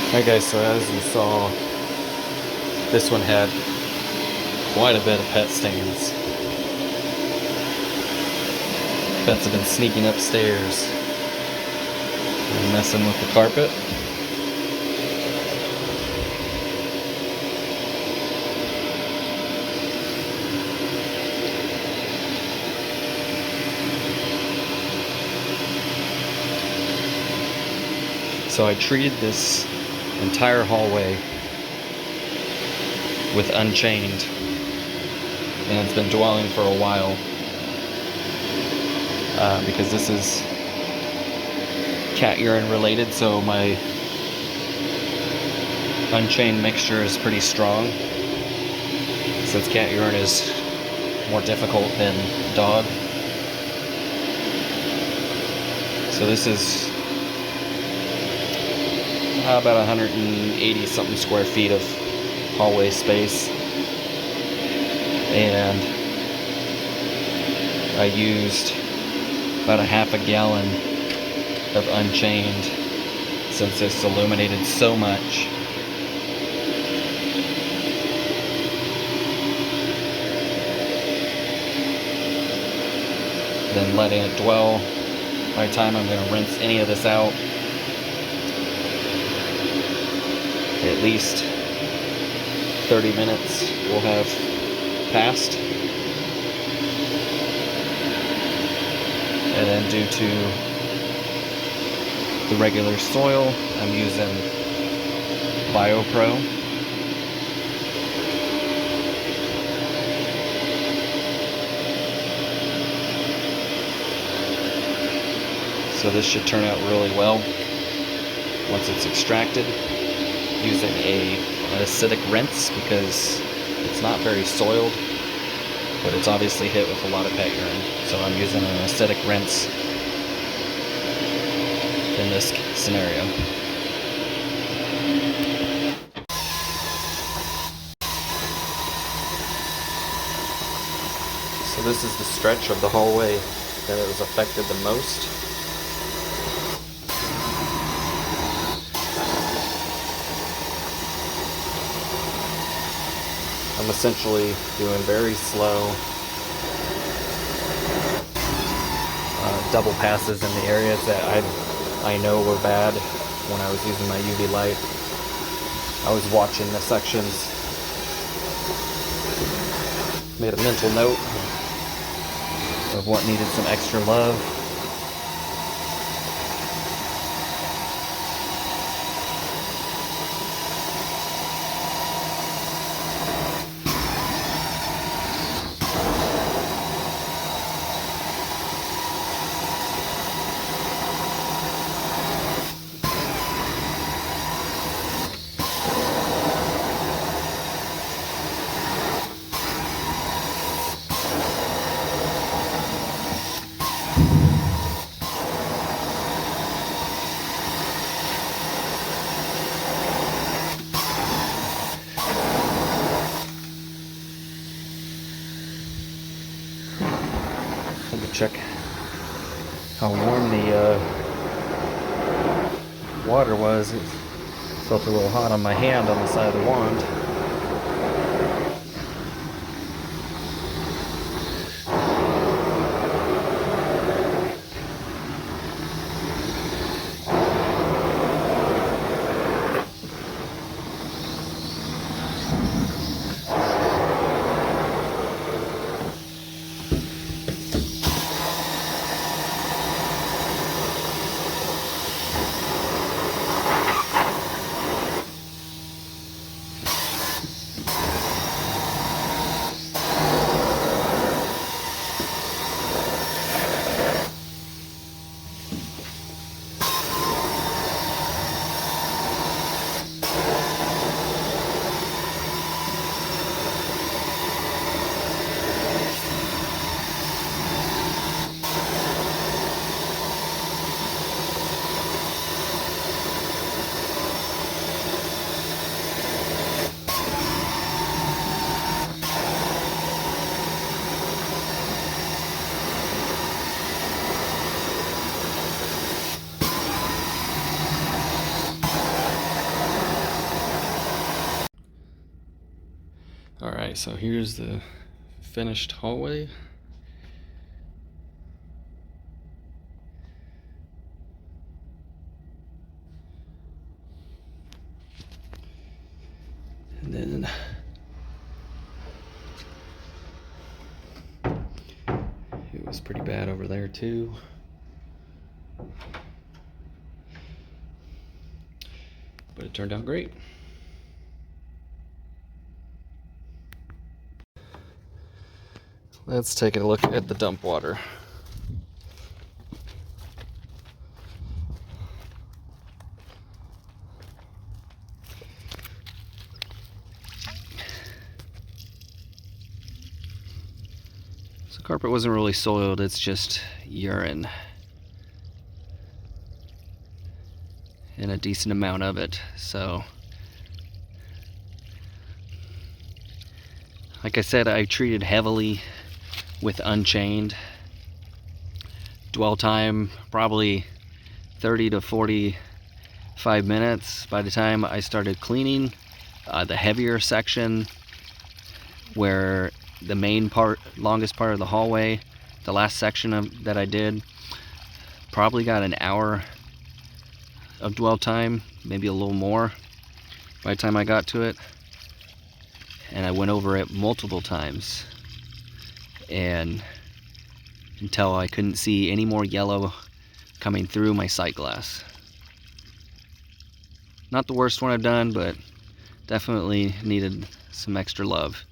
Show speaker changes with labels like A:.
A: Alright guys, so as you saw, this one had quite a bit of pet stains. Pets have been sneaking upstairs and messing with the carpet. So I treated this entire hallway with Unchained, and it's been dwelling for a while because this is cat urine related, so my Unchained mixture is pretty strong, since cat urine is more difficult than dog. So this is about 180 something square feet of hallway space, and I used about a half a gallon of Unchained since it's illuminated so much. Then letting it dwell. By the time I'm going to rinse any of this out, at least 30 minutes will have passed. And then due to the regular soil, I'm using BioPro. So this should turn out really well once it's extracted, using an acidic rinse because it's not very soiled, but it's obviously hit with a lot of pet urine. So I'm using an acidic rinse in this scenario. So this is the stretch of the hallway that it was affected the most. I'm essentially doing very slow double passes in the areas that I know were bad when I was using my UV light. I was watching the sections, made a mental note of what needed some extra love. Let me check how warm the water was. It felt a little hot on my hand on the side of the wand. Alright, so here's the finished hallway. And then it was pretty bad over there too. But it turned out great. Let's take a look at the dump water. So carpet wasn't really soiled, it's just urine. And a decent amount of it. So like I said, I treated heavily with Unchained. Dwell time probably 30 to 45 minutes. By the time I started cleaning the heavier section, where the main part, longest part of the hallway, the last section that I did, probably got an hour of dwell time, maybe a little more by the time I got to it. And I went over it multiple times, and until I couldn't see any more yellow coming through my sight glass. Not the worst one I've done, but definitely needed some extra love.